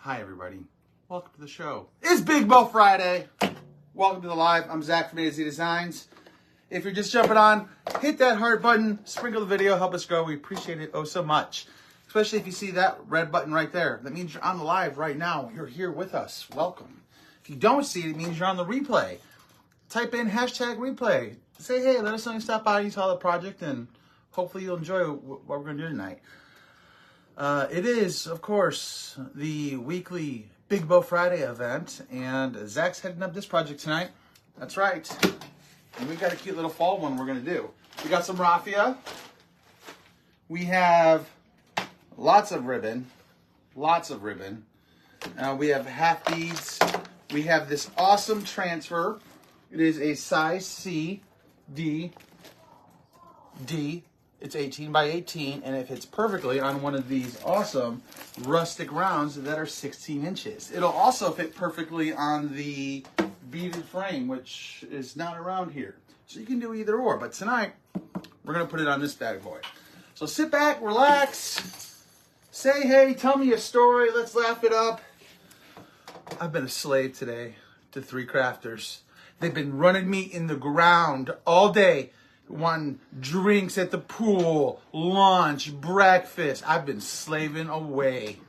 Hi, everybody. Welcome to the show. It's Big Bow Friday. Welcome to the live. I'm Zach from A to Z Designs. If you're just jumping on, hit that heart button, sprinkle the video, help us grow. We appreciate it oh so much. Especially if you see that red button right there. That means you're on the live right now. You're here with us. Welcome. If you don't see it, it means you're on the replay. Type in hashtag replay. Say, hey, let us know you stop by, you saw the project, and hopefully you'll enjoy what we're going to do tonight. It is, of course, the weekly Big Bow Friday event, and Zach's heading up this project tonight. That's right. And we've got a cute little fall one we're going to do. We got some raffia. We have lots of ribbon. Lots of ribbon. We have half beads. We have this awesome transfer. It is a size C, D. It's 18 by 18, and it fits perfectly on one of these awesome rustic rounds that are 16 inches. It'll also fit perfectly on the beaded frame, which is not around here. So you can do either or, but tonight, we're gonna put it on this bad boy. So sit back, relax, say hey, tell me a story, let's laugh it up. I've been a slave today to 3 crafters. They've been running me in the ground all day. Wanting drinks at the pool, lunch, breakfast. I've been slaving away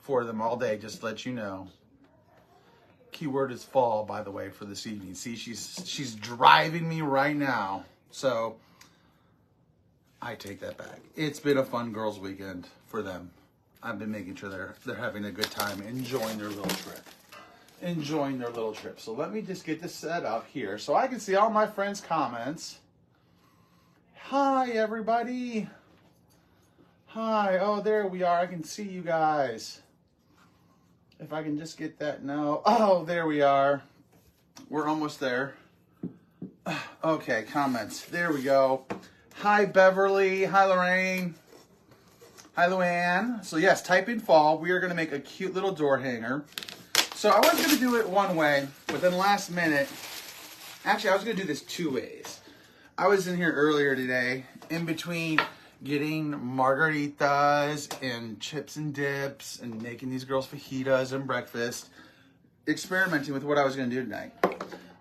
for them all day, just to let you know. Keyword is fall, by the way, for this evening. See, she's driving me right now. So, I take that back. It's been a fun girls' weekend for them. I've been making sure they're having a good time, enjoying their little trip. Enjoying their little trip. So let me just get this set up here so I can see all my friends' comments. Hi, everybody. Hi. Oh, there we are. I can see you guys. If I can just get that now. Oh, there we are. We're almost there. Okay, comments. There we go. Hi, Beverly. Hi, Lorraine. Hi, Luann. So, yes, type in fall. We are going to make a cute little door hanger. So, I was going to do it one way, but then last minute, actually, I was going to do this 2 ways. I was in here earlier today, in between getting margaritas and chips and dips and making these girls fajitas and breakfast, experimenting with what I was going to do tonight.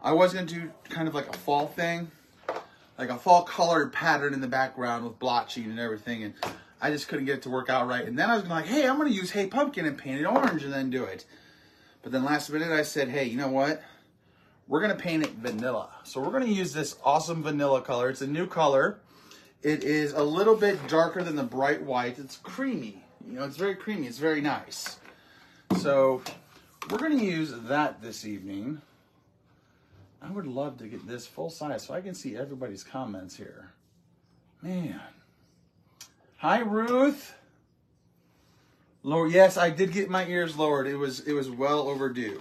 I was going to do kind of like a fall thing, like a fall colored pattern in the background with blotching and everything, and I just couldn't get it to work out right. And then I was going to hey, I'm going to use Hey Pumpkin and paint it orange and then do it. But then last minute I said, hey, you know what? We're going to paint it vanilla. So we're going to use this awesome vanilla color. It's a new color. It is a little bit darker than the bright white. It's creamy. You know, it's very creamy. It's very nice. So we're going to use that this evening. I would love to get this full size so I can see everybody's comments here. Man. Hi, Ruth. Lower. Yes, I did get my ears lowered. It was well overdue.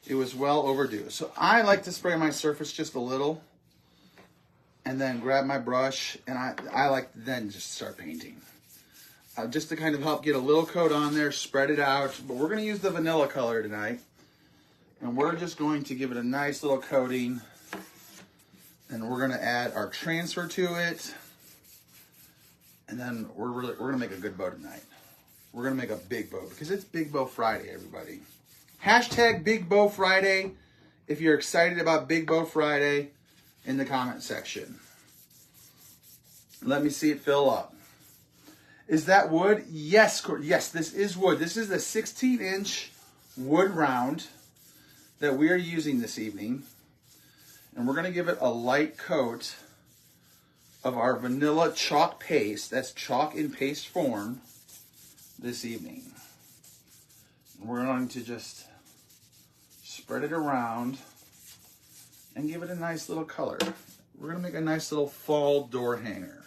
It was well overdue. So I like to spray my surface just a little and then grab my brush, and I like to then just start painting. Just to kind of help get a little coat on there, spread it out. But we're going to use the vanilla color tonight. And we're just going to give it a nice little coating. And we're going to add our transfer to it. And then we're going to make a good bow tonight. We're going to make a big bow because it's Big Bow Friday, everybody. Hashtag Big Bow Friday if you're excited about Big Bow Friday in the comment section. Let me see it fill up. Is that wood? Yes, yes, this is wood. This is the 16-inch wood round that we are using this evening. And we're going to give it a light coat of our vanilla chalk paste. That's chalk in paste form this evening. And we're going to just spread it around and give it a nice little color. We're going to make a nice little fall door hanger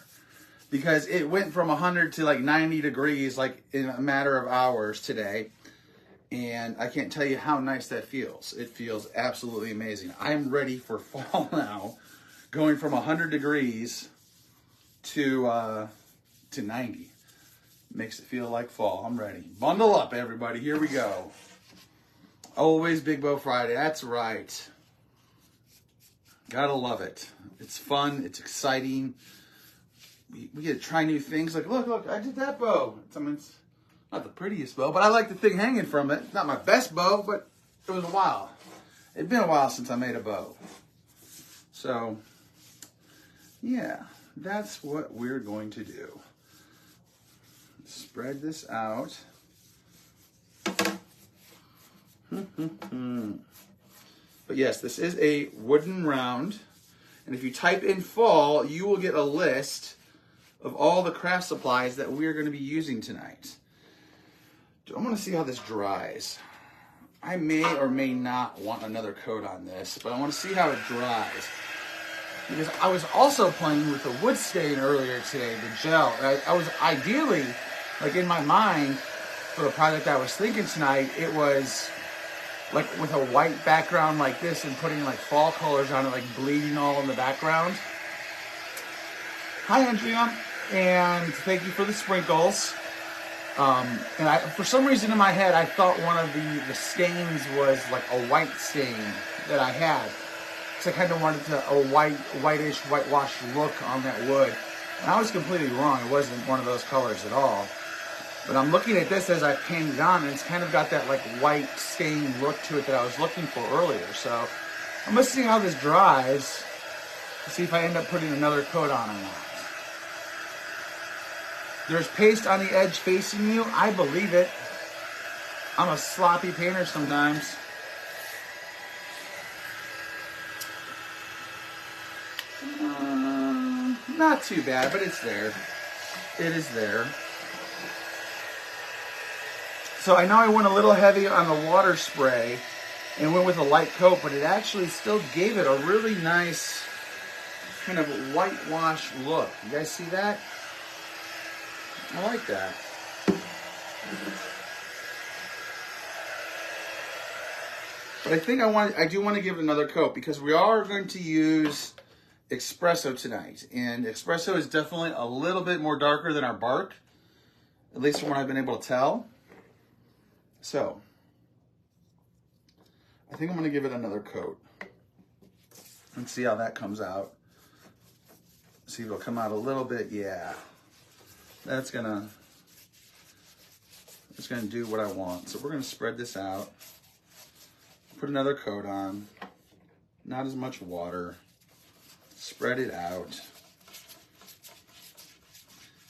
because it went from 100 to like 90 degrees like in a matter of hours today. And I can't tell you how nice that feels. It feels absolutely amazing. I'm ready for fall now, going from 100 degrees to 90. Makes it feel like fall. I'm ready. Bundle up, everybody. Here we go. Always Big Bow Friday. That's right. Gotta love it. It's fun. It's exciting. We get to try new things. Like, look, I did that bow. Not the prettiest bow, but I like the thing hanging from it. Not my best bow, but it was a while. It'd been a while since I made a bow. So, yeah, that's what we're going to do. Spread this out. But yes, this is a wooden round. And if you type in fall, you will get a list of all the craft supplies that we're going to be using tonight. I want to see how this dries. I may or may not want another coat on this, but I want to see how it dries. Because I was also playing with the wood stain earlier today, the gel. I was ideally, like in my mind, for the project I was thinking tonight, it was like with a white background like this and putting like fall colors on it, like bleeding all in the background. Hi, Andrea, and thank you for the sprinkles. And for some reason in my head, I thought one of the stains was like a white stain that I had. So I kind of wanted a whitish, whitewashed look on that wood. And I was completely wrong. It wasn't one of those colors at all. But I'm looking at this as I painted it on, and it's kind of got that like white stain look to it that I was looking for earlier. So I'm gonna see how this dries to see if I end up putting another coat on or not. There's paste on the edge facing you. I believe it. I'm a sloppy painter sometimes. Not too bad, but it's there. It is there. So I know I went a little heavy on the water spray and went with a light coat, but it actually still gave it a really nice kind of whitewash look. You guys see that? I like that. But I think I do want to give it another coat because we are going to use espresso tonight. And espresso is definitely a little bit more darker than our bark, at least from what I've been able to tell. So, I think I'm going to give it another coat and see how that comes out. See if it'll come out a little bit. Yeah. It's gonna do what I want. So we're gonna spread this out, put another coat on, not as much water, spread it out,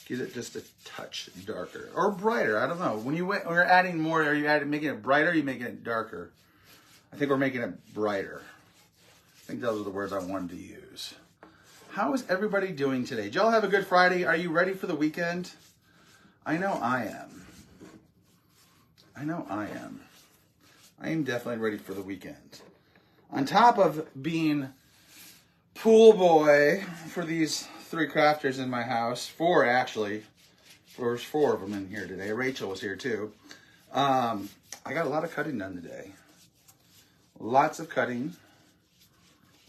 get it just a touch darker or brighter. I don't know. When you're adding more, are you making it brighter? Or are you making it darker? I think we're making it brighter. I think those are the words I wanted to use. How is everybody doing today? Did y'all have a good Friday? Are you ready for the weekend? I know I am. I know I am. I am definitely ready for the weekend. On top of being pool boy for these 3 crafters in my house, 4 actually. There's 4 of them in here today. Rachel was here too. I got a lot of cutting done today. Lots of cutting.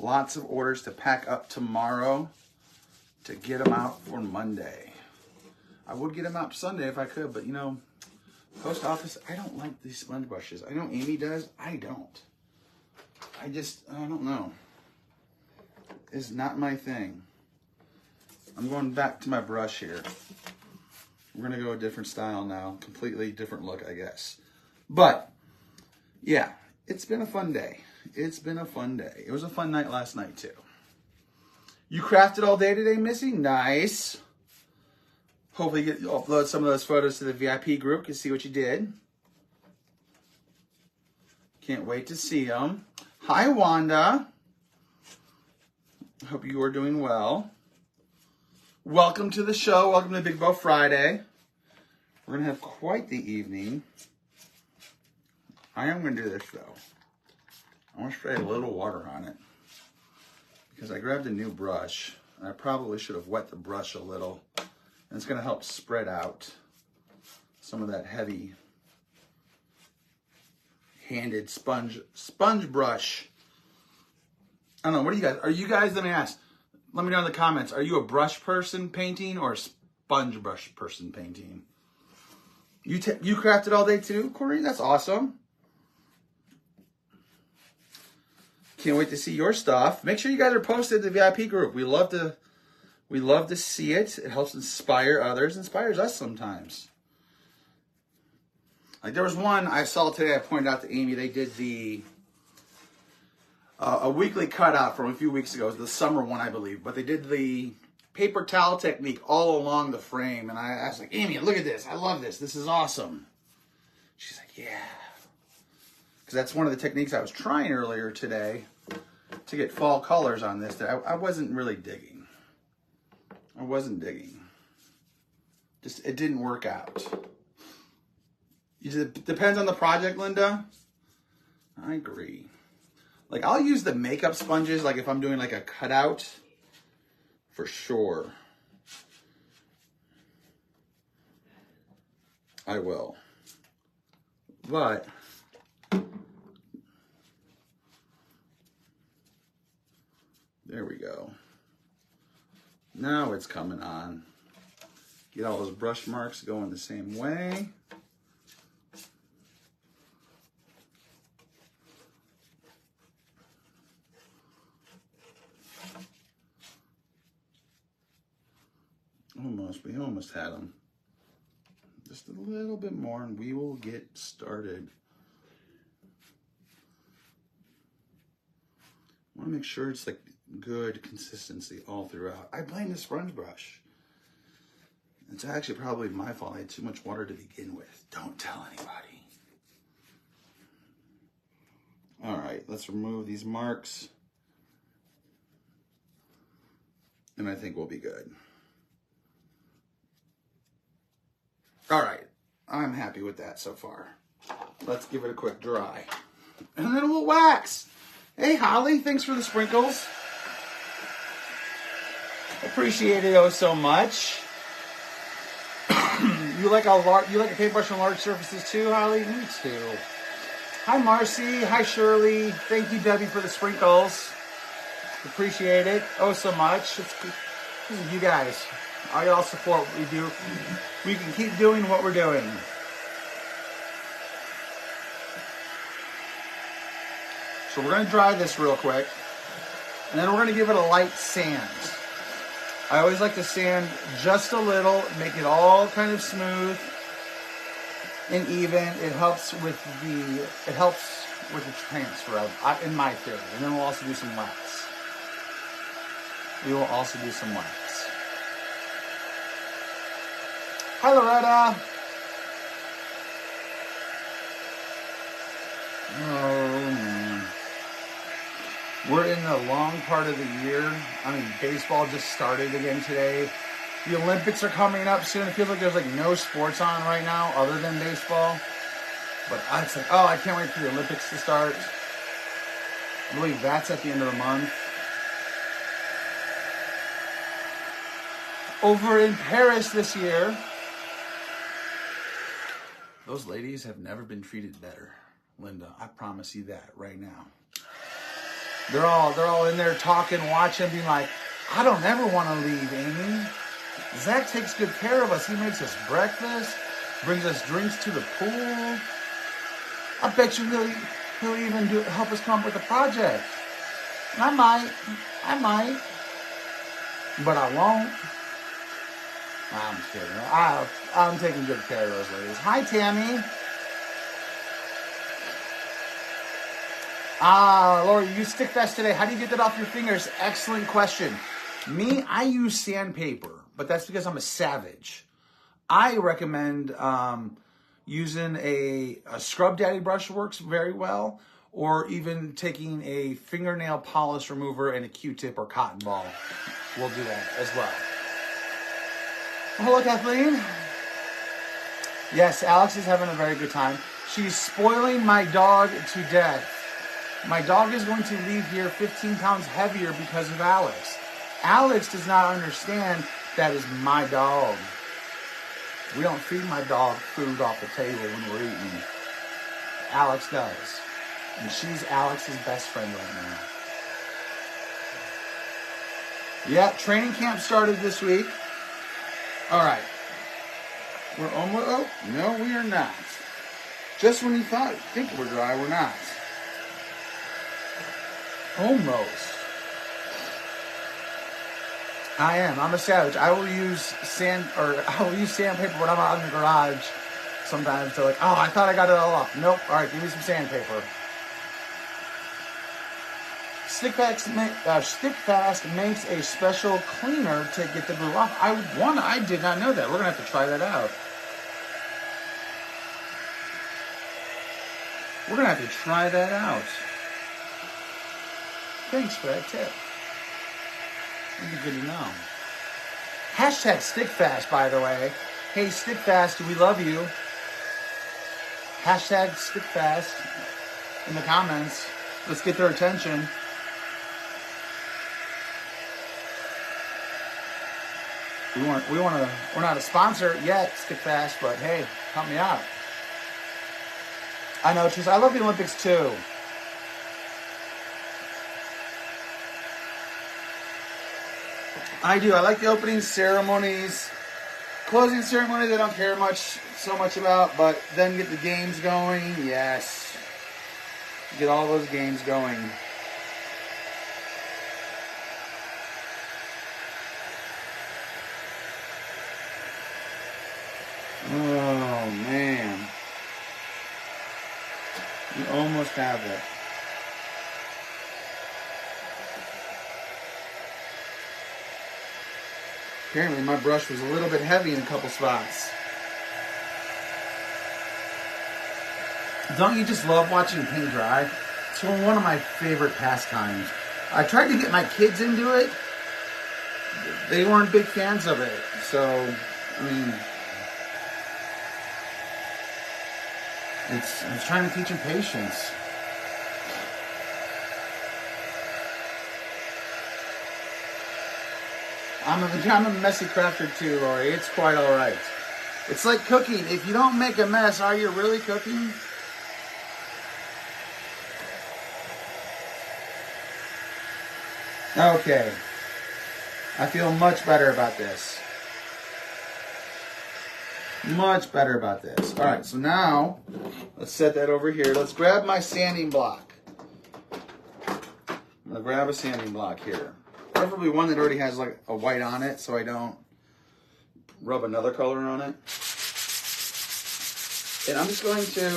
Lots of orders to pack up tomorrow to get them out for Monday. I would get them out Sunday if I could, but you know, post office, I don't like these sponge brushes. I know Amy does. I don't. I don't know. It's not my thing. I'm going back to my brush here. We're going to go a different style now. Completely different look, I guess. But, yeah, it's been a fun day. It's been a fun day. It was a fun night last night, too. You crafted all day today, Missy? Nice. Hopefully you upload some of those photos to the VIP group to see what you did. Can't wait to see them. Hi, Wanda. Hope you are doing well. Welcome to the show. Welcome to Big Bow Friday. We're going to have quite the evening. I am going to do this, though. I want to spray a little water on it because I grabbed a new brush and I probably should have wet the brush a little, and it's going to help spread out some of that heavy handed sponge brush. I don't know, what do you guys, let me ask, let me know in the comments, are you a brush person painting or a sponge brush person painting? You crafted all day too, Corey? That's awesome. Can't wait to see your stuff. Make sure you guys are posted to the VIP group. We love to see it. It helps inspire others, inspires us sometimes. Like there was one I saw today, I pointed out to Amy, they did a weekly cutout from a few weeks ago. It was the summer one, I believe. But they did the paper towel technique all along the frame. And I was like, Amy, look at this. I love this. This is awesome. She's like, yeah. Because that's one of the techniques I was trying earlier today to get fall colors on this that I wasn't really digging. I wasn't digging. Just, it didn't work out. It depends on the project, Linda. I agree. Like, I'll use the makeup sponges, like if I'm doing like a cutout, for sure. I will. But there we go. Now it's coming on. Get all those brush marks going the same way. Almost, we almost had them. Just a little bit more and we will get started. I want to make sure it's like good consistency all throughout. I blame the sponge brush. It's actually probably my fault. I had too much water to begin with. Don't tell anybody. All right, let's remove these marks. And I think we'll be good. All right, I'm happy with that so far. Let's give it a quick dry. And then we'll wax. Hey, Holly, thanks for the sprinkles. Appreciate it oh so much. You like a paintbrush on large surfaces too, Holly? Me too. Hi, Marcy. Hi, Shirley. Thank you, Debbie, for the sprinkles. Appreciate it oh so much. This is you guys. All y'all support what we do. We can keep doing what we're doing. So we're going to dry this real quick. And then we're going to give it a light sand. I always like to sand just a little, make it all kind of smooth and even. It helps with the transfer, in my theory. And then we'll also do some wax. We will also do some wax. Hi, Loretta. Oh, man. We're in the long part of the year. I mean, baseball just started again today. The Olympics are coming up soon. It feels like there's like no sports on right now other than baseball. But it's like, oh, I can't wait for the Olympics to start. I believe that's at the end of the month. Over in Paris this year, those ladies have never been treated better, Linda. I promise you that right now. They're all in there talking, watching, being like, I don't ever want to leave, Amy. Zach takes good care of us. He makes us breakfast, brings us drinks to the pool. I bet you he'll even help us come up with a project. And I might, but I won't. I'm kidding. I'm taking good care of those ladies. Hi, Tammy. Laura, you use Stick Fast today. How do you get that off your fingers? Excellent question. Me, I use sandpaper, but that's because I'm a savage. I recommend using a Scrub Daddy brush works very well, or even taking a fingernail polish remover and a Q-tip or cotton ball. We'll do that as well. Hello, Kathleen. Yes, Alex is having a very good time. She's spoiling my dog to death. My dog is going to leave here 15 pounds heavier because of Alex. Alex does not understand that is my dog. We don't feed my dog food off the table when we're eating. Alex does. And she's Alex's best friend right now. Yeah, training camp started this week. All right. We're almost, oh, no, we are not. Just when you think we're dry, we're not. Almost. I'm a savage. I will use sandpaper when I'm out in the garage sometimes they're like, oh, I thought I got it all off. Nope. All right, give me some sandpaper. Stick Fast makes a special cleaner to get the glue off. I did not know that. We're gonna have to try that out. We're gonna have to try that out. Thanks for that tip. That'd be good to know. Hashtag StickFast, by the way. Hey, StickFast, we love you. Hashtag StickFast in the comments. Let's get their attention. We're not a sponsor yet, StickFast, but hey, help me out. I know, Trisha, I love the Olympics too. I do. I like the opening ceremonies. Closing ceremonies I don't care so much about, but then get the games going. Yes. Get all those games going. Oh, man. You almost have it. Apparently my brush was a little bit heavy in a couple spots. Don't you just love watching paint dry? It's one of my favorite pastimes. I tried to get my kids into it. They weren't big fans of it. So, I mean, I was trying to teach them patience. I'm a messy crafter too, Lori. It's quite all right. It's like cooking. If you don't make a mess, are you really cooking? Okay. I feel much better about this. Much better about this. All right, so now let's set that over here. Let's grab my sanding block. I'm gonna grab a sanding block here. Preferably one that already has like a white on it so I don't rub another color on it. And I'm just going to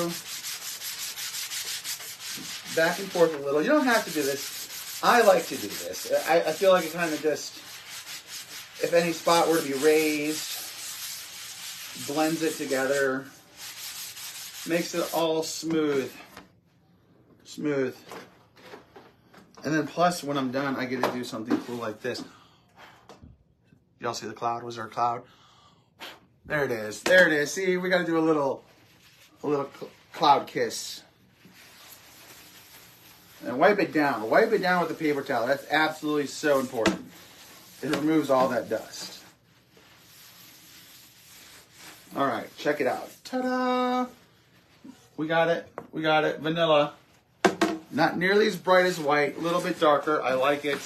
back and forth a little. You don't have to do this. I like to do this. I feel like it kind of just, if any spot were to be raised, blends it together, makes it all smooth. And then plus, when I'm done, I get to do something cool like this. Y'all see the cloud? Was there a cloud? There it is. There it is. See, we got to do a little cloud kiss. And wipe it down. Wipe it down with a paper towel. That's absolutely so important. It removes all that dust. All right, check it out. Ta-da! We got it. We got it. Vanilla. Not nearly as bright as white. A little bit darker. I like it.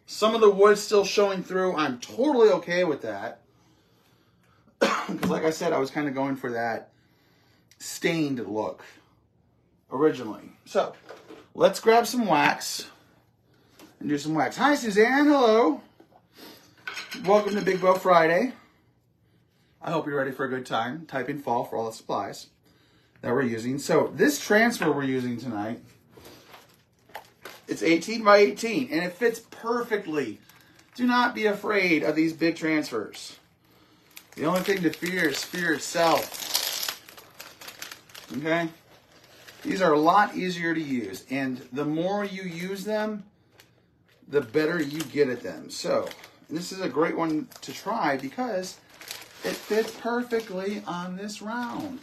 Some of the wood's still showing through. I'm totally okay with that. Because like I said, I was kind of going for that stained look originally. So, let's grab some wax and do some wax. Hi, Suzanne. Hello. Welcome to Big Bow Friday. I hope you're ready for a good time. Type in fall for all the supplies that we're using. So this transfer we're using tonight, it's 18 by 18 and it fits perfectly. Do not be afraid of these big transfers. The only thing to fear is fear itself. Okay? These are a lot easier to use, and the more you use them, the better you get at them. So this is a great one to try because it fits perfectly on this round.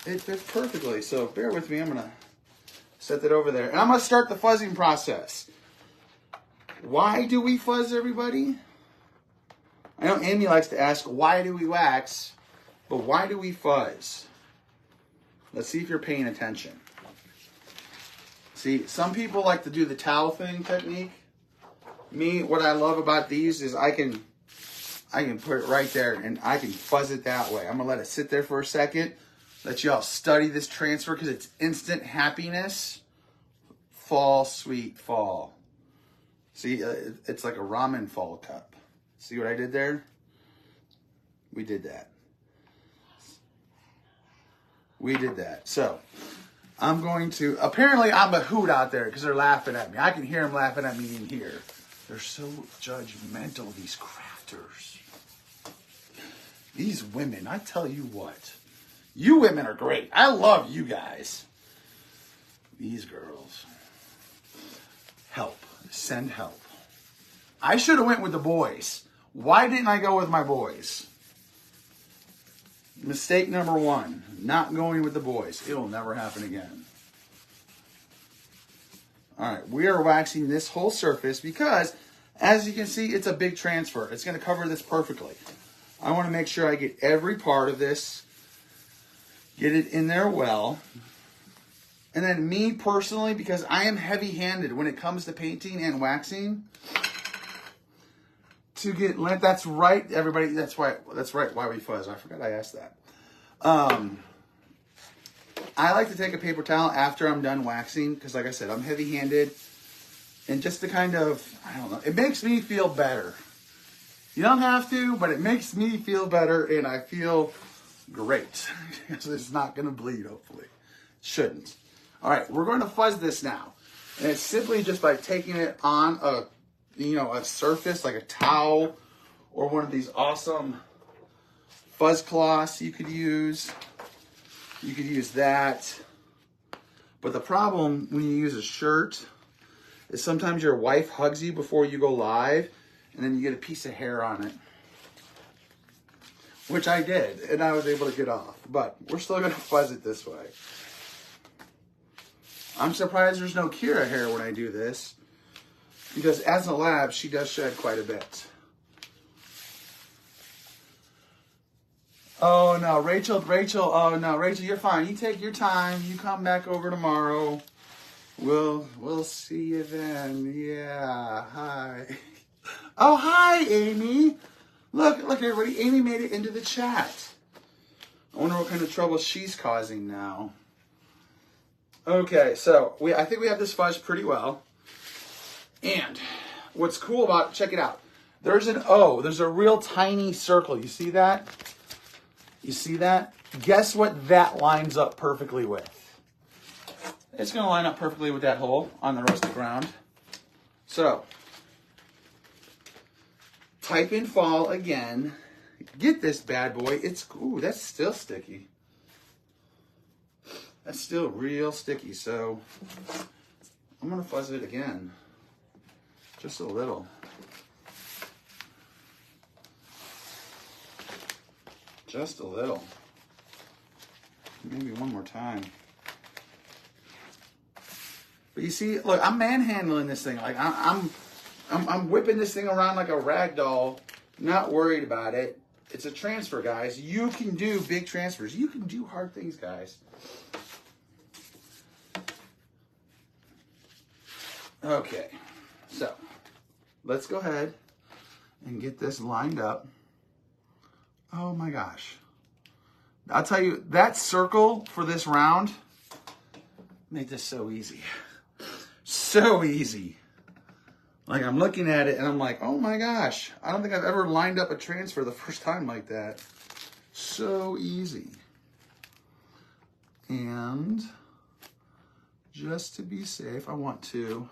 It fits perfectly. So bear with me. I'm going to set that over there. And I'm going to start the fuzzing process. Why do we fuzz, everybody? I know Amy likes to ask, why do we wax? But why do we fuzz? Let's see if you're paying attention. See, some people like to do the towel thing technique. Me, what I love about these is I can put it right there and I can fuzz it that way. I'm going to let it sit there for a second. Let you all study this transfer because it's instant happiness. Fall, sweet fall. See, it's like a ramen fall cup. See what I did there? We did that. we did that. So I'm going to, apparently I'm a hoot out there because they're laughing at me. I can hear them laughing at me in here. They're so judgmental, these crafters. These women, I tell you what. You women are great. I love you guys. These girls. Help. Send help. I should have went with the boys. Why didn't I go with my boys? Mistake number one. Not going with the boys. It'll never happen again. Alright, we are waxing this whole surface because, as you can see, it's a big transfer. It's going to cover this perfectly. I want to make sure I get every part of this, get it in there well. And then me personally, because I am heavy-handed when it comes to painting and waxing, to get lint, that's right, everybody, that's right, why we fuzz. I forgot I asked that. I like to take a paper towel after I'm done waxing, because like I said, I'm heavy-handed, and just to kind of, I don't know, it makes me feel better. You don't have to, but it makes me feel better, and I feel great. So it's not going to bleed, hopefully. Shouldn't. All right, we're going to fuzz this now. And it's simply just by taking it on a surface, like a towel, or one of these awesome fuzz cloths you could use. You could use that. But the problem when you use a shirt is sometimes your wife hugs you before you go live, and then you get a piece of hair on it. Which I did, and I was able to get off. But we're still going to fuzz it this way. I'm surprised there's no Kira hair when I do this, because as a lab, she does shed quite a bit. Oh no, Rachel, oh no, Rachel, you're fine. You take your time. You come back over tomorrow. We'll see you then. Yeah, hi. Oh, hi, Amy. Look, everybody. Amy made it into the chat. I wonder what kind of trouble she's causing now. Okay, so I think we have this fuzz pretty well. And what's cool about, check it out. There's an O. There's a real tiny circle. You see that? You see that? Guess what that lines up perfectly with? It's going to line up perfectly with that hole on the rustic ground. So, type in fall again. Get this bad boy. Ooh, that's still sticky. That's still real sticky, so I'm going to fuzz it again. Just a little. Just a little. Maybe one more time. But you see, look, I'm manhandling this thing. Like I'm whipping this thing around like a rag doll. Not worried about it. It's a transfer, guys. You can do big transfers. You can do hard things, guys. Okay, so let's go ahead and get this lined up. Oh my gosh. I'll tell you, that circle for this round made this so easy. So easy. Like, I'm looking at it and I'm like, oh my gosh. I don't think I've ever lined up a transfer the first time like that. So easy. And just to be safe, I want to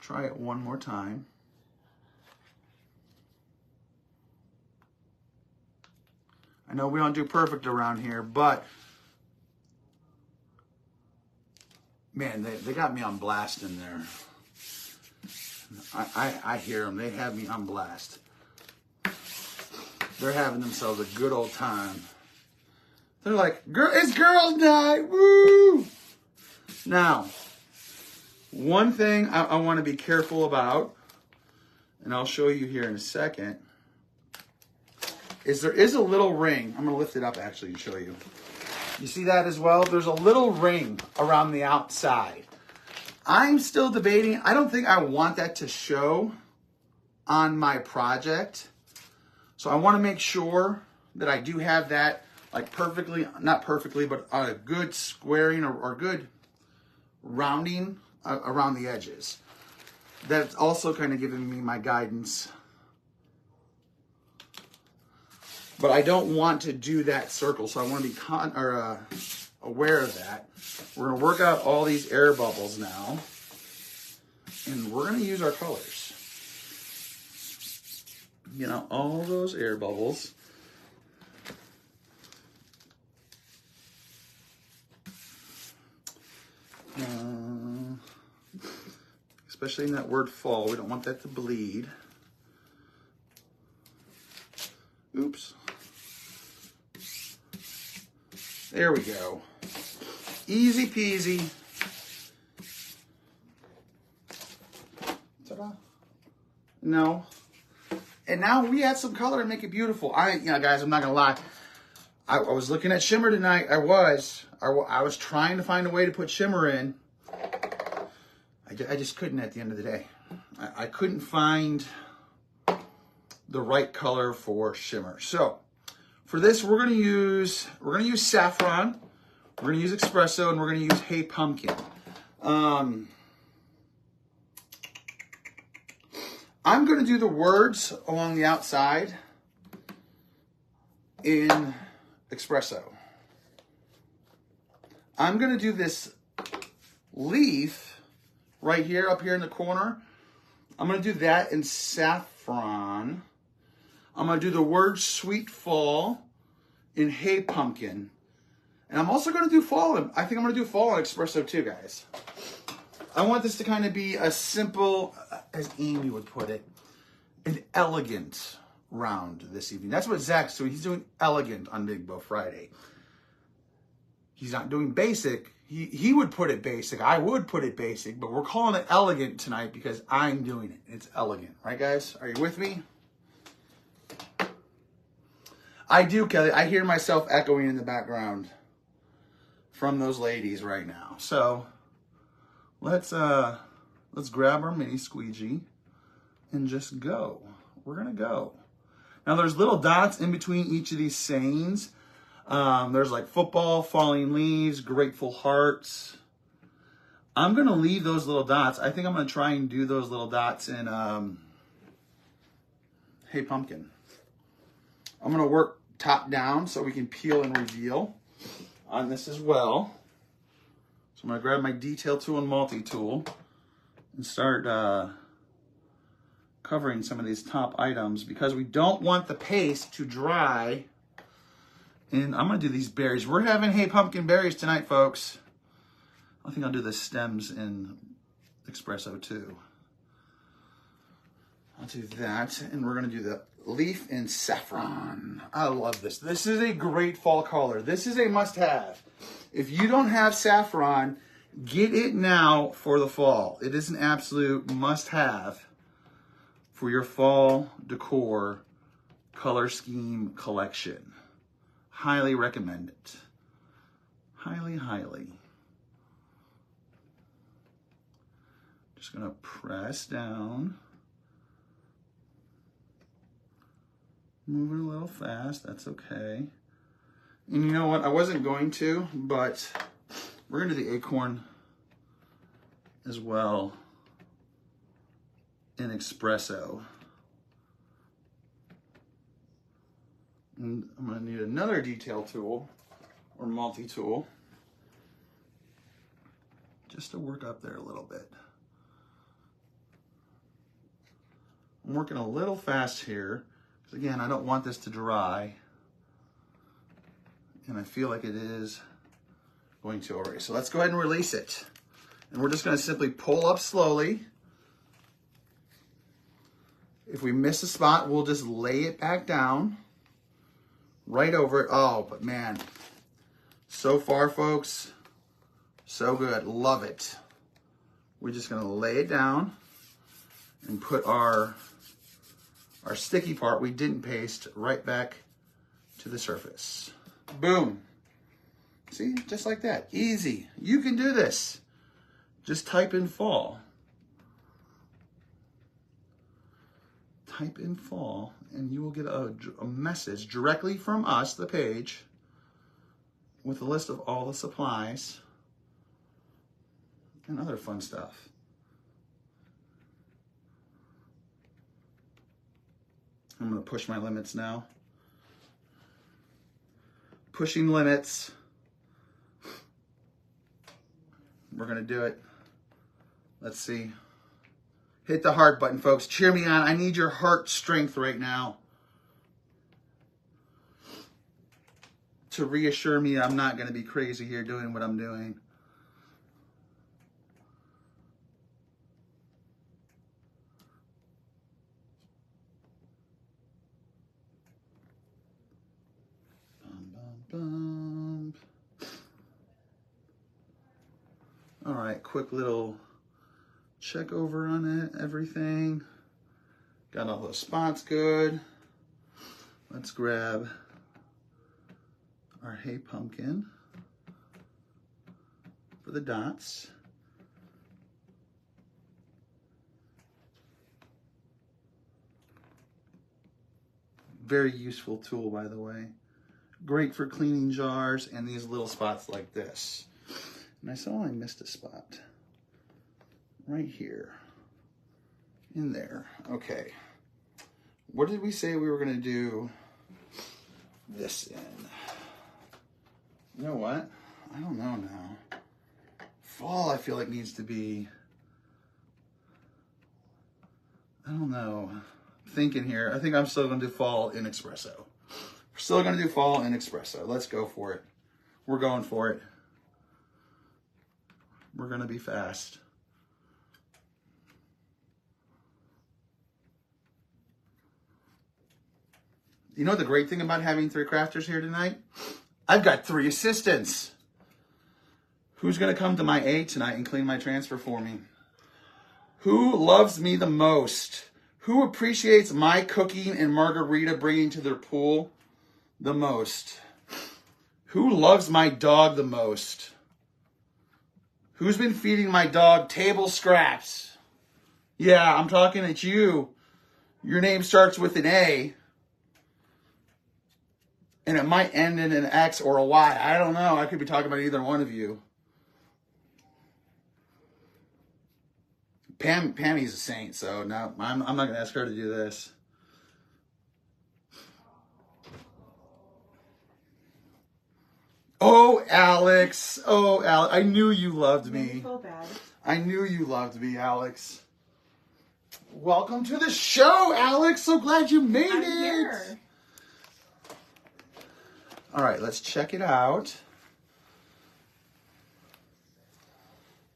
try it one more time. I know we don't do perfect around here, but man, they got me on blast in there. I hear them. They have me on blast. They're having themselves a good old time. They're like, it's girls' night, woo! Now, one thing I want to be careful about, and I'll show you here in a second, is there is a little ring. I'm going to lift it up actually and show you. You see that as well? There's a little ring around the outside. I'm still debating. I don't think I want that to show on my project. So I want to make sure that I do have that like perfectly, not perfectly, but a good squaring or good rounding around the edges. That's also kind of giving me my guidance but I don't want to do that circle, so I want to be aware of that. We're going to work out all these air bubbles now, and we're going to use our colors. You know, all those air bubbles. Especially in that word fall, we don't want that to bleed. Oops. There we go. Easy peasy. Ta-da. No. And now we add some color and make it beautiful. Guys, I'm not gonna lie. I was looking at shimmer tonight. I was trying to find a way to put shimmer in. I just couldn't at the end of the day. I couldn't find the right color for shimmer. So for this, we're gonna use saffron, we're gonna use espresso, and we're gonna use Hey Pumpkin. I'm gonna do the words along the outside in espresso. I'm gonna do this leaf right here, up here in the corner. I'm gonna do that in saffron. I'm gonna do the word sweet fall in Hey Pumpkin. And I'm also gonna do fall. I think I'm gonna do fall in espresso too, guys. I want this to kind of be a simple, as Amy would put it, an elegant round this evening. That's what Zach's doing. He's doing elegant on Big Bow Friday. He's not doing basic. He would put it basic. I would put it basic, but we're calling it elegant tonight because I'm doing it. It's elegant. Right, guys? Are you with me? I do, Kelly. I hear myself echoing in the background from those ladies right now. So let's grab our mini squeegee and just go. We're gonna go. Now there's little dots in between each of these sayings. There's like football, falling leaves, grateful hearts. I'm gonna leave those little dots. I think I'm gonna try and do those little dots in Hey Pumpkin. I'm gonna work top down so we can peel and reveal on this as well. So I'm gonna grab my detail tool and multi-tool and start covering some of these top items because we don't want the paste to dry. And I'm gonna do these berries. We're having Hey Pumpkin berries tonight, folks. I think I'll do the stems in espresso too. I'll do that, and we're gonna do the leaf in saffron. I love this. This is a great fall color. This is a must-have. If you don't have saffron, get it now for the fall. It is an absolute must-have for your fall decor color scheme collection. Highly recommend it. Highly, highly. Just gonna press down. Moving a little fast, that's okay. And you know what, I wasn't going to, but we're gonna do the acorn as well in espresso. And I'm gonna need another detail tool or multi-tool just to work up there a little bit. I'm working a little fast here because again, I don't want this to dry, and I feel like it is going to already. So let's go ahead and release it. And we're just gonna simply pull up slowly. If we miss a spot, we'll just lay it back down. Right over it. Oh, but man, so far, folks, so good. Love it. We're just gonna lay it down and put our sticky part we didn't paste right back to the surface. Boom. See, just like that. Easy. You can do this. Just type in fall. Type in fall and you will get a message directly from us, the page, with a list of all the supplies and other fun stuff. I'm going to push my limits now. pushing limits. We're going to do it. Let's see. Hit the heart button, folks. Cheer me on. I need your heart strength right now to reassure me I'm not going to be crazy here doing what I'm doing. All right, quick little check over on it, everything. Got all those spots good. Let's grab our Hey Pumpkin for the dots. Very useful tool, by the way. Great for cleaning jars and these little spots like this. And I saw I missed a spot right here in there. Okay. What did we say we were going to do this in? You know what? I don't know now. Fall, I feel like needs to be, I don't know. I'm thinking here. I think I'm still going to do fall in espresso. We're still going to do fall in espresso. Let's go for it. We're going for it. We're going to be fast. You know the great thing about having 3 crafters here tonight? I've got 3 assistants. Who's going to come to my A tonight and clean my transfer for me? Who loves me the most? Who appreciates my cooking and margarita bringing to their pool the most? Who loves my dog the most? Who's been feeding my dog table scraps? Yeah, I'm talking at you. Your name starts with an A. And it might end in an X or a Y. I don't know. I could be talking about either one of you. Pammy's a saint, so no, I'm not going to ask her to do this. Oh, Alex. Oh, Alex. I knew you loved me. So bad. I knew you loved me, Alex. Welcome to the show, Alex. So glad you made it. Here. All right, let's check it out.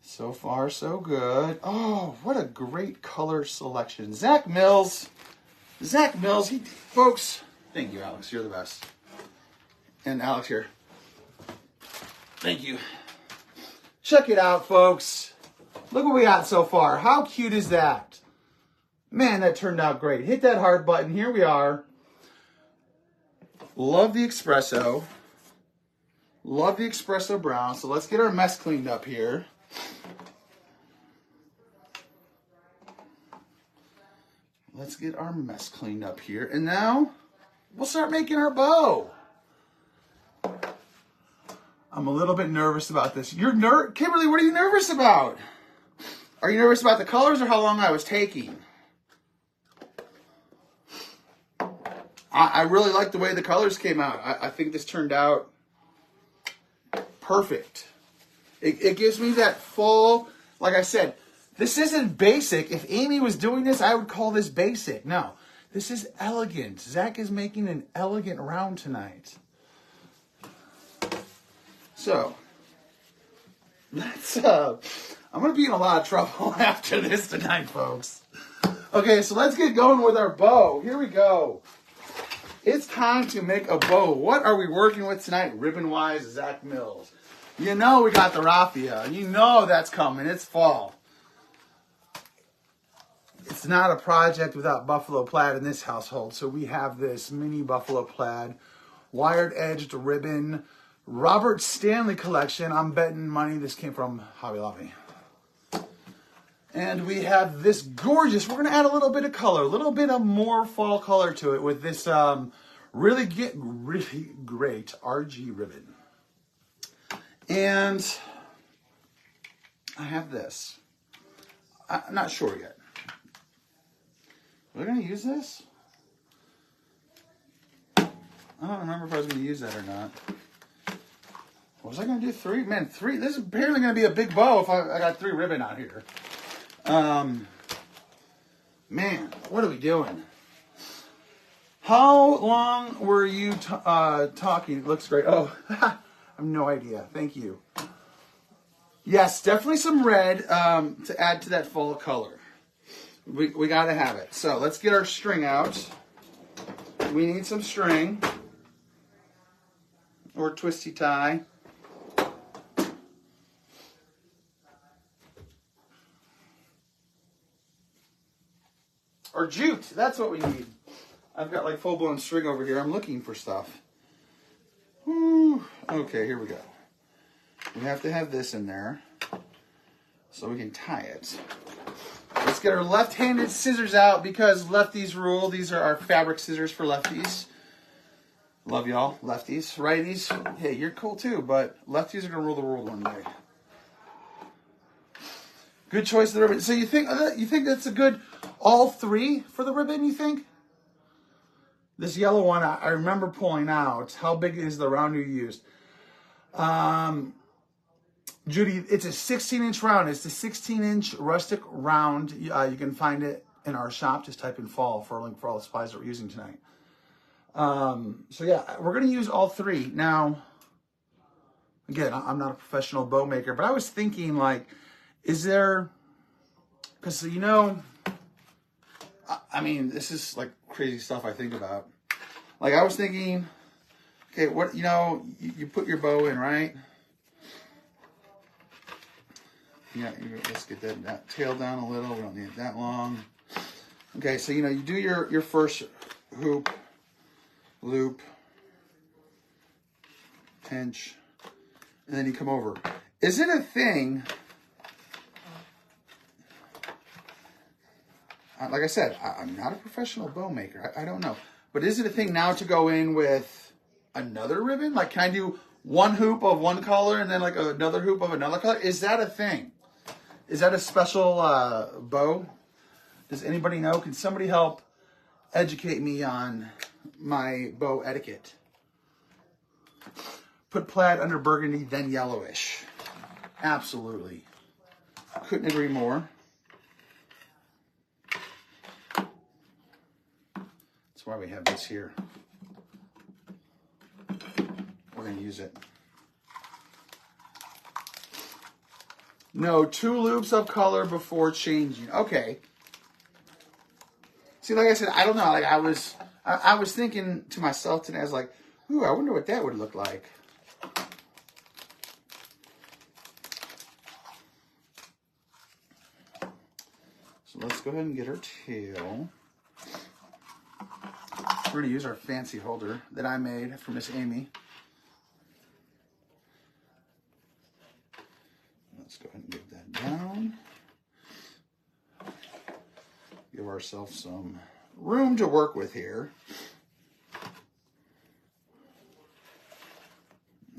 So far, so good. Oh, what a great color selection. Zach Mills. Zach Mills, folks, thank you, Alex. You're the best. And Alex here. Thank you. Check it out, folks. Look what we got so far. How cute is that? Man, that turned out great. Hit that heart button. Here we are. Love the espresso. Love the espresso brown. So let's get our mess cleaned up here. Let's get our mess cleaned up here. And now we'll start making our bow. I'm a little bit nervous about this. Kimberly, what are you nervous about? Are you nervous about the colors or how long I was taking? I really like the way the colors came out. I think this turned out perfect. It gives me that full, like I said, this isn't basic. If Amy was doing this, I would call this basic. No, this is elegant. Zach is making an elegant round tonight. So, let's, I'm going to be in a lot of trouble after this tonight, folks. Okay, so let's get going with our bow. Here we go. It's time to make a bow. What are we working with tonight? Ribbon-wise, Zach Mills. You know we got the raffia. You know that's coming. It's fall. It's not a project without buffalo plaid in this household. So we have this mini buffalo plaid, wired edged ribbon, Robert Stanley collection. I'm betting money this came from Hobby Lobby. And we have this gorgeous, we're going to add a little bit of color, a little bit of more fall color to it with this really great RG ribbon. And I have this. I'm not sure yet. We're going to use this? I don't remember if I was going to use that or not. Was I gonna do 3? Man, 3. This is apparently gonna be a big bow if I got 3 ribbon out here. Man, what are we doing? How long were you talking? It looks great. Oh, I have no idea. Thank you. Yes, definitely some red to add to that fall color. We got to have it. So let's get our string out. We need some string or twisty tie. Or jute. That's what we need. I've got like full-blown string over here. I'm looking for stuff. Whew. Okay, here we go. We have to have this in there so we can tie it. Let's get our left-handed scissors out because lefties rule. These are our fabric scissors for lefties. Love y'all, lefties. Righties, hey, you're cool too, but lefties are gonna rule the world one day. Good choice of the ribbon. So you think that's a good all 3 for the ribbon? You think? This yellow one, I remember pulling out. How big is the round you used? Judy, it's a 16-inch round. It's a 16-inch rustic round. You can find it in our shop. Just type in fall for a link for all the supplies that we're using tonight. So yeah, we're going to use all 3. Now, again, I'm not a professional bow maker, but I was thinking like, is there, because you know, I mean, this is like crazy stuff I think about. Like I was thinking, okay, what, you know, you put your bow in, right? Yeah, let's get that tail down a little. We don't need it that long. Okay, so you know, you do your first hoop, loop, pinch, and then you come over. Is it a thing? Like I said, I'm not a professional bow maker. I don't know. But is it a thing now to go in with another ribbon? Like, can I do one hoop of one color and then like another hoop of another color? Is that a thing? Is that a special bow? Does anybody know? Can somebody help educate me on my bow etiquette? Put plaid under burgundy, then yellowish. Absolutely. Couldn't agree more. That's why we have this here. We're going to use it. No, 2 loops of color before changing. Okay. See, like I said, I don't know. Like I was thinking to myself today, I was like, ooh, I wonder what that would look like. So let's go ahead and get our tail. We're going to use our fancy holder that I made for Miss Amy. Let's go ahead and get that down. Give ourselves some room to work with here.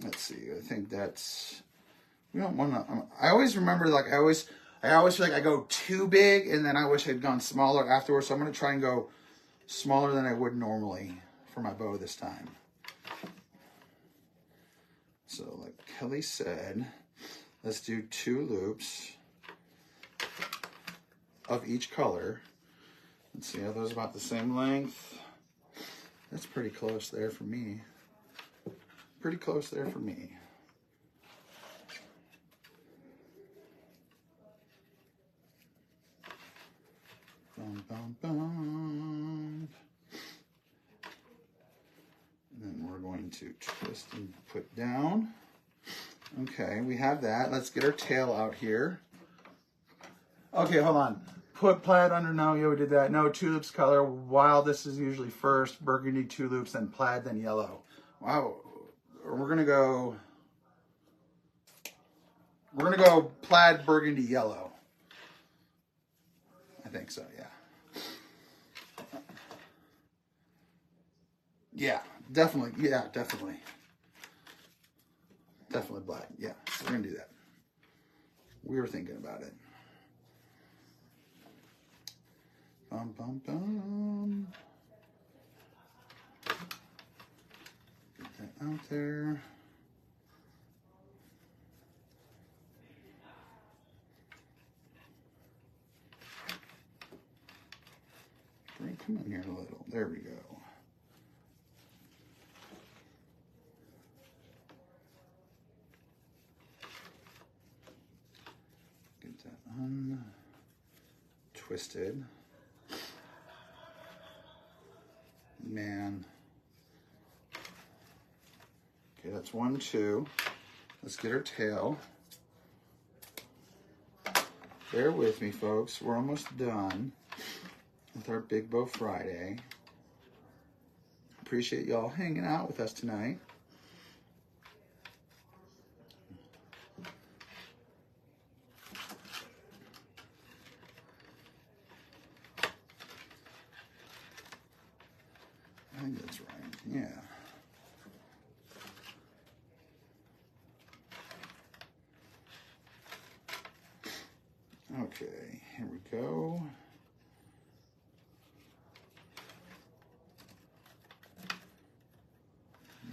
Let's see, I think that's, we don't want to, I always remember, like, I always feel like I go too big and then I wish I'd gone smaller afterwards. So I'm going to try and go smaller than I would normally for my bow this time. So like Kelly said, let's do 2 loops of each color. Let's see, are those about the same length? That's pretty close there for me. Pretty close there for me. Bum, bum, bum. And then we're going to twist and put down. Okay, we have that. Let's get our tail out here. Okay, hold on. Put plaid under, no, yeah, we did that. No, 2 loops color, while this is usually first, burgundy 2 loops, then plaid, then yellow. Wow, we're gonna go plaid, burgundy, yellow. I think so, yeah. Yeah, definitely, yeah, definitely. Definitely black, yeah, we're gonna do that. We were thinking about it. Bum, bum, bum. Get that out there. there we go. Get that untwisted. Man. Okay, that's 1, 2. Let's get our tail. Bear with me, folks. We're almost done with our Big Bow Friday. Appreciate y'all hanging out with us tonight. I think that's right. Yeah. Okay, here we go.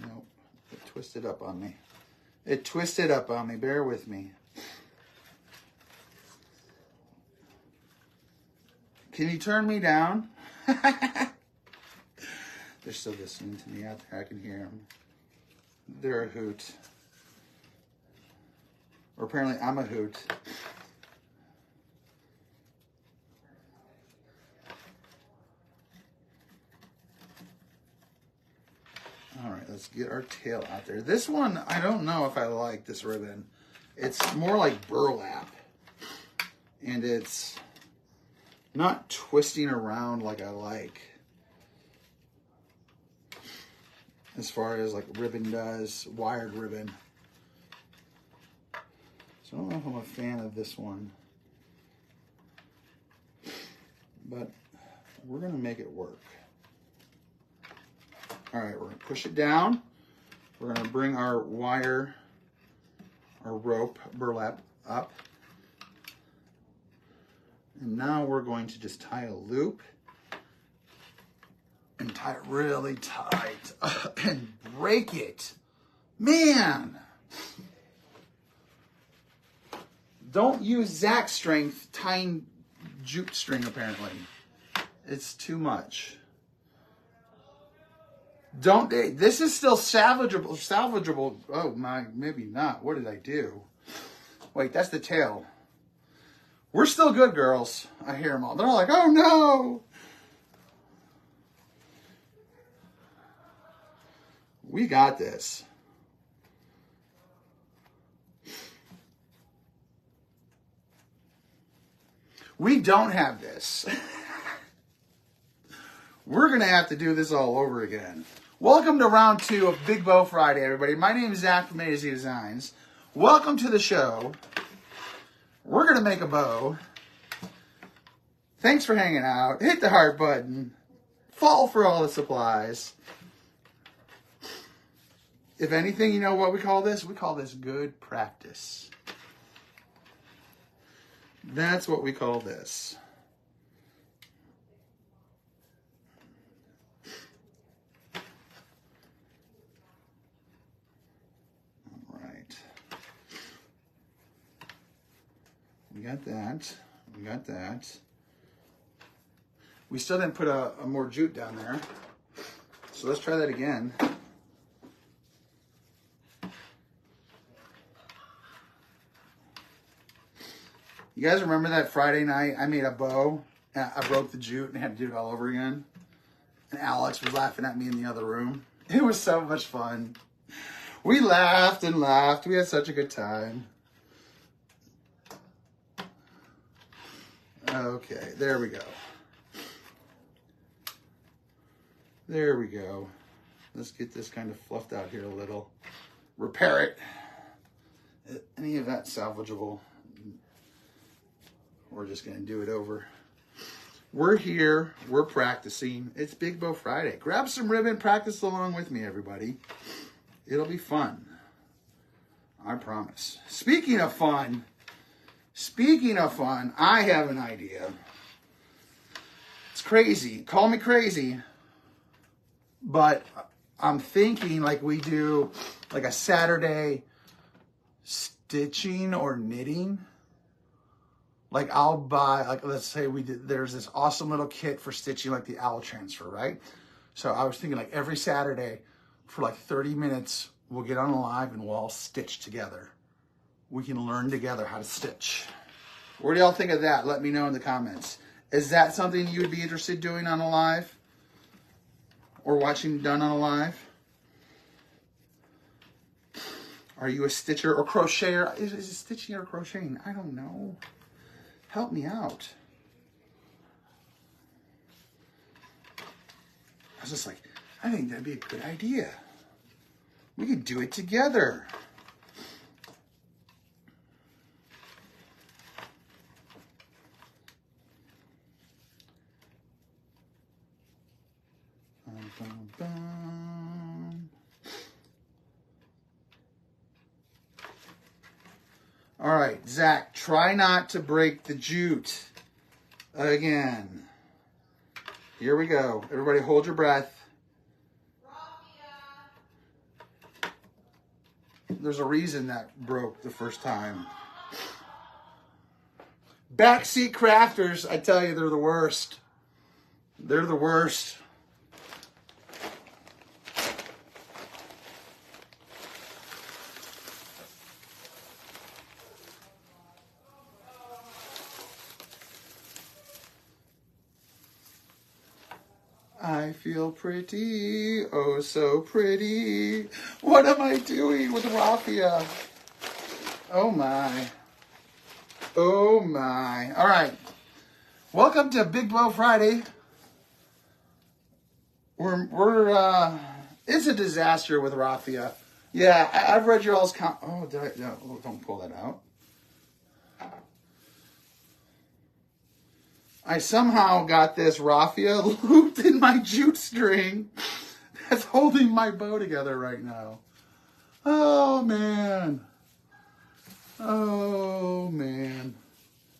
Nope, it twisted up on me. It twisted up on me, bear with me. Can you turn me down? They're still listening to me out there, I can hear them. They're a hoot. Or apparently I'm a hoot. All right, let's get our tail out there. This one, I don't know if I like this ribbon. It's more like burlap. And it's not twisting around like I like. As far as like ribbon does, wired ribbon. So I don't know if I'm a fan of this one. But we're gonna make it work. All right, we're gonna push it down. We're gonna bring our wire, our rope, burlap up. And now we're going to just tie a loop and tie it really tight and break it. Man! Don't use Zach strength tying jute string apparently. It's too much. Don't, this is still salvageable. Oh my, maybe not. What did I do? Wait, that's the tail. We're still good, girls. I hear them all. They're all like, oh no. We got this. We don't have this. We're going to have to do this all over again. Welcome to round 2 of Big Bow Friday, everybody. My name is Zach from A to Z Designs. Welcome to the show. We're going to make a bow. Thanks for hanging out. Hit the heart button. Fall for all the supplies. If anything, you know what we call this? We call this good practice. That's what we call this. All right. We got that. We got that. We still didn't put a more jute down there. So let's try that again. You guys remember that Friday night I made a bow and I broke the jute and had to do it all over again? And Alex was laughing at me in the other room. It was so much fun. We laughed and laughed. We had such a good time. Okay, there we go. There we go. Let's get this kind of fluffed out here a little. Repair it. Any of that salvageable? We're just going to do it over. We're here. We're practicing. It's Big Bow Friday. Grab some ribbon. Practice along with me, everybody. It'll be fun. I promise. Speaking of fun, I have an idea. It's crazy. Call me crazy. But I'm thinking like we do like a Saturday stitching or knitting. Like I'll buy, like let's say there's this awesome little kit for stitching like the owl transfer, right? So I was thinking like every Saturday for like 30 minutes, we'll get on a live and we'll all stitch together. We can learn together how to stitch. What do y'all think of that? Let me know in the comments. Is that something you would be interested in doing on a live? Or watching done on a live? Are you a stitcher or crocheter? Is it stitching or crocheting? I don't know. Help me out. I was just like, I think that'd be a good idea. We could do it together. Bum, bum, bum. All right, Zach, try not to break the jute again. Here we go. Everybody hold your breath. There's a reason that broke the first time. Backseat crafters, I tell you, they're the worst. They're the worst. I feel pretty, oh so pretty. What am I doing with raffia? Oh my. Oh my. All right. Welcome to Big Bow Friday. It's a disaster with raffia. Yeah, I've read your all's no, don't pull that out. I somehow got this raffia looped in my jute string that's holding my bow together right now. Oh, man. Oh, man.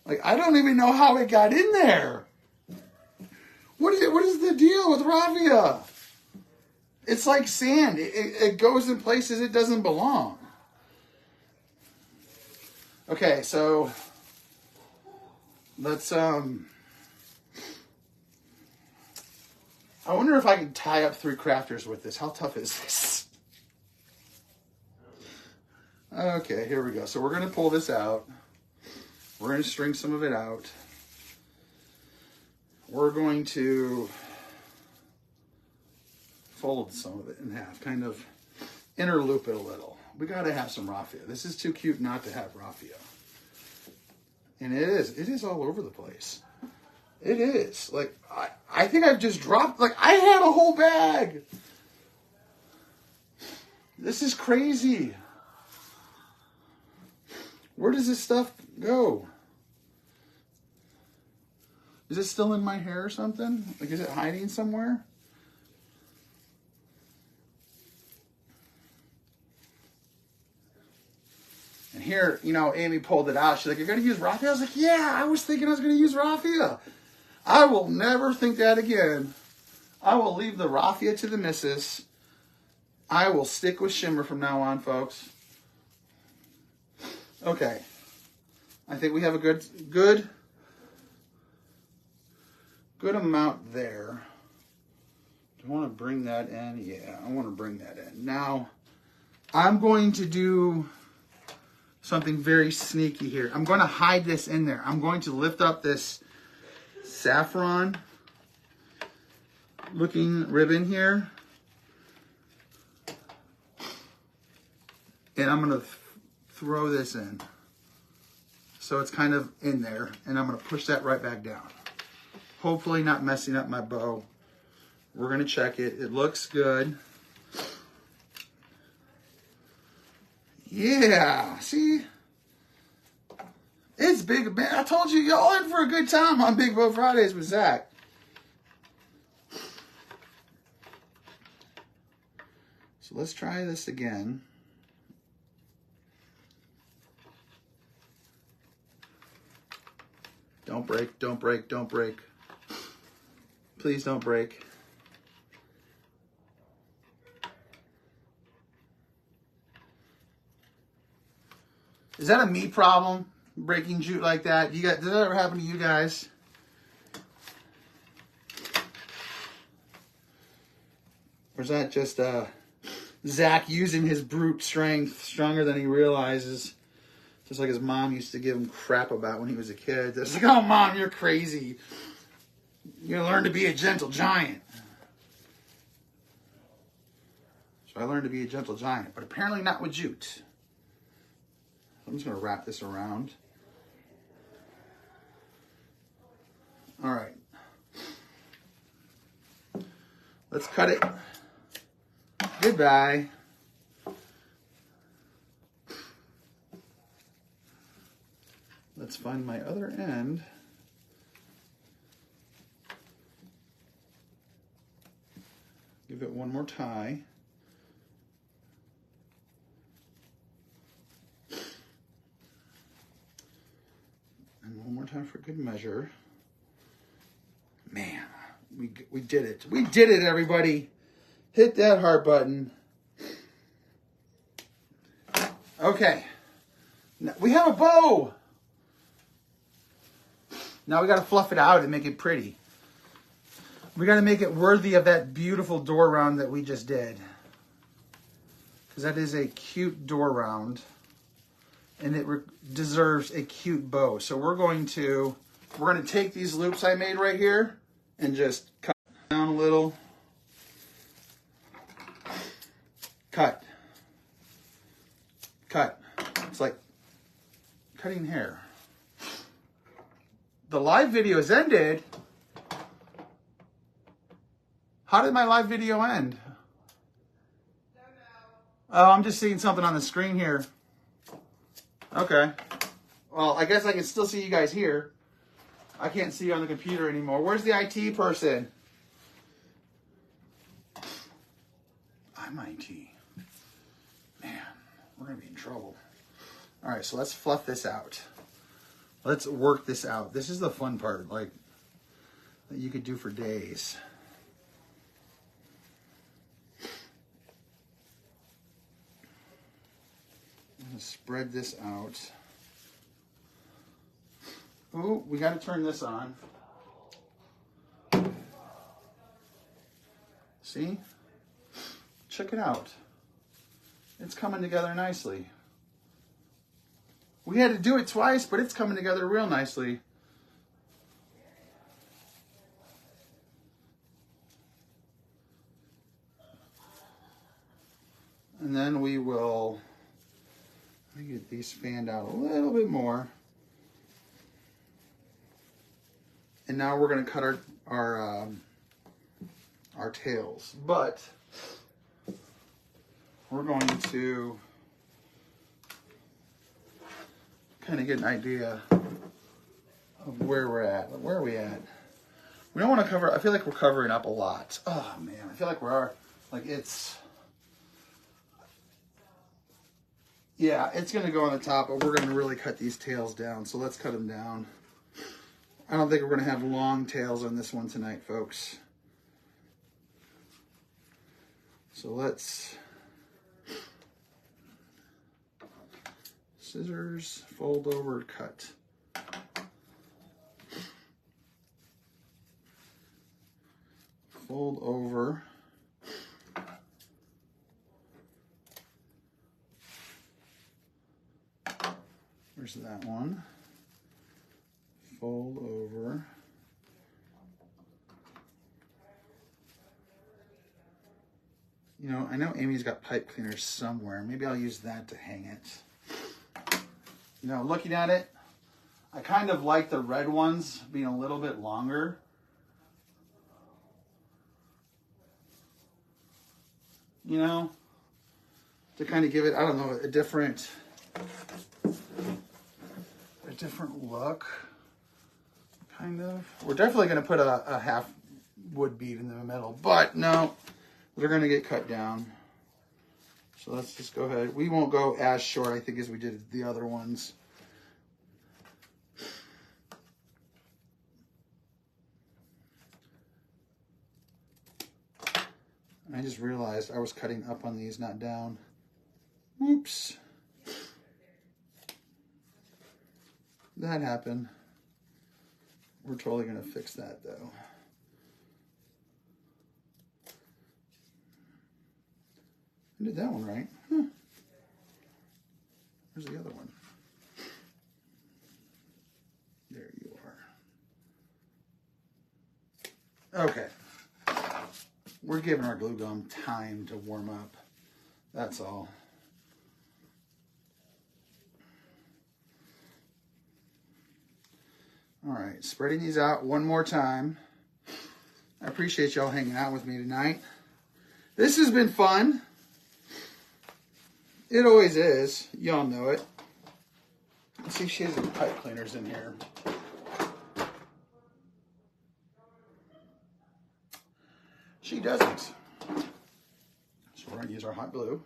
Like, I don't even know how it got in there. What is the deal with raffia? It's like sand. It goes in places it doesn't belong. Okay, so let's, I wonder if I can tie up 3 crafters with this. How tough is this? Okay, here we go. So we're going to pull this out. We're going to string some of it out. We're going to fold some of it in half, kind of interloop it a little. We got to have some raffia. This is too cute not to have raffia. And it is all over the place. It is. Like, I think I've just dropped, like, I had a whole bag. This is crazy. Where does this stuff go? Is it still in my hair or something? Like, is it hiding somewhere? And here, you know, Amy pulled it out. She's like, you're going to use raffia? I was like, yeah, I was thinking I was going to use raffia. I will never think that again. I will leave the raffia to the missus. I will stick with shimmer from now on, folks. Okay. I think we have a good amount there. Do I want to bring that in? Yeah, I want to bring that in. Now, I'm going to do something very sneaky here. I'm going to hide this in there. I'm going to lift up this saffron looking ribbon here. And I'm going to throw this in. So it's kind of in there. And I'm going to push that right back down. Hopefully not messing up my bow. We're going to check it. It looks good. Yeah, see? It's big. Man, I told you, y'all in for a good time on Big Bow Fridays with Zach. So let's try this again. Don't break, don't break, don't break. Please don't break. Is that a me problem? breaking jute like that? Did that ever happen to you guys? Or is that just Zach using his brute strength stronger than he realizes? Just like his mom used to give him crap about when he was a kid. It's like, oh, Mom, you're crazy. You learn to be a gentle giant. So I learned to be a gentle giant, but apparently not with jute. I'm just going to wrap this around. All right. Let's cut it. Goodbye. Let's find my other end. Give it one more tie. And one more time for good measure. Man, we did it. We did it, everybody. Hit that heart button. Okay. Now, we have a bow. Now we got to fluff it out and make it pretty. We got to make it worthy of that beautiful door round that we just did. Because that is a cute door round. And it deserves a cute bow. So we're going to take these loops I made right here and just cut down a little. Cut. Cut. It's like cutting hair. The live video has ended. How did my live video end? Oh, I'm just seeing something on the screen here. Okay. Well, I guess I can still see you guys here. I can't see you on the computer anymore. Where's the IT person? I'm IT. Man, we're going to be in trouble. All right, so let's fluff this out. Let's work this out. This is the fun part, like, that you could do for days. I'm going to spread this out. Ooh, we got to turn this on. See? Check it out. It's coming together nicely. We had to do it twice, but it's coming together real nicely. And then we will get these fanned out a little bit more. And now we're going to cut our tails. But we're going to kind of get an idea of where we're at. Where are we at? We don't want to cover, I feel like we're covering up a lot. Oh man, I feel like we are, like it's, yeah, it's going to go on the top, but we're going to really cut these tails down. So let's cut them down. I don't think we're going to have long tails on this one tonight, folks. So let's, scissors, fold over, cut. Fold over. Where's that one? Fold over. You know, I know Amy's got pipe cleaners somewhere. Maybe I'll use that to hang it. You know, looking at it, I kind of like the red ones being a little bit longer. You know, to kind of give it, I don't know, a different look, kind of. We're definitely going to put a half wood bead in the middle, but no, they're going to get cut down. So let's just go ahead. We won't go as short, I think, as we did the other ones. And I just realized I was cutting up on these, not down. Oops. That happened. We're totally going to fix that, though. I did that one right. Huh. Where's the other one? There you are. Okay. We're giving our glue gum time to warm up. That's all. All right, spreading these out one more time. I appreciate y'all hanging out with me tonight. This has been fun. It always is. Y'all know it. Let's see if she has any pipe cleaners in here. She doesn't. So we're going to use our hot glue.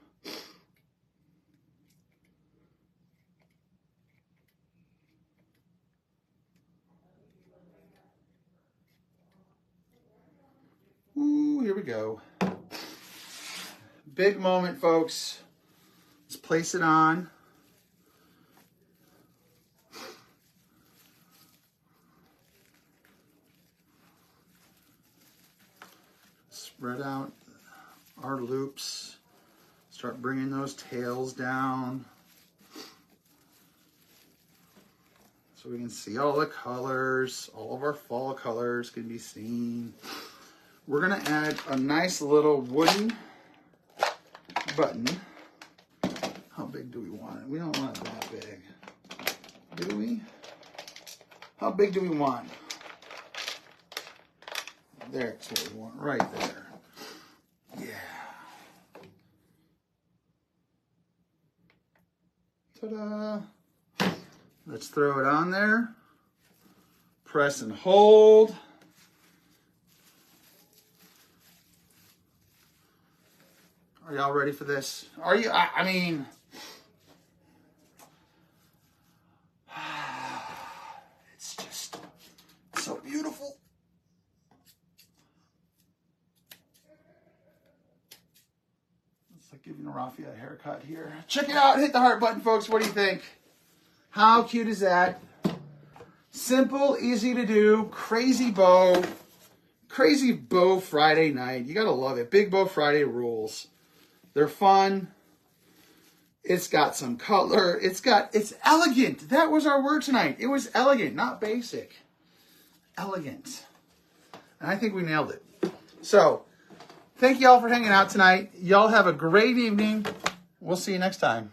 Ooh, here we go. Big moment, folks. Let's place it on. Spread out our loops. Start bringing those tails down so we can see all the colors. All of our fall colors can be seen. We're going to add a nice little wooden button. How big do we want it? We don't want it that big. Do we? How big do we want? There's what we want, right there. Yeah. Ta-da! Let's throw it on there. Press and hold. Are y'all ready for this? Are you? I mean, it's just so beautiful. It's like giving Rafi a haircut here. Check it out. Hit the heart button, folks. What do you think? How cute is that? Simple, easy to do, crazy bow Friday night. You gotta love it. Big Bow Friday rules. They're fun. It's got some color. It's elegant. That was our word tonight. It was elegant, not basic. Elegant. And I think we nailed it. So, thank you all for hanging out tonight. Y'all have a great evening. We'll see you next time.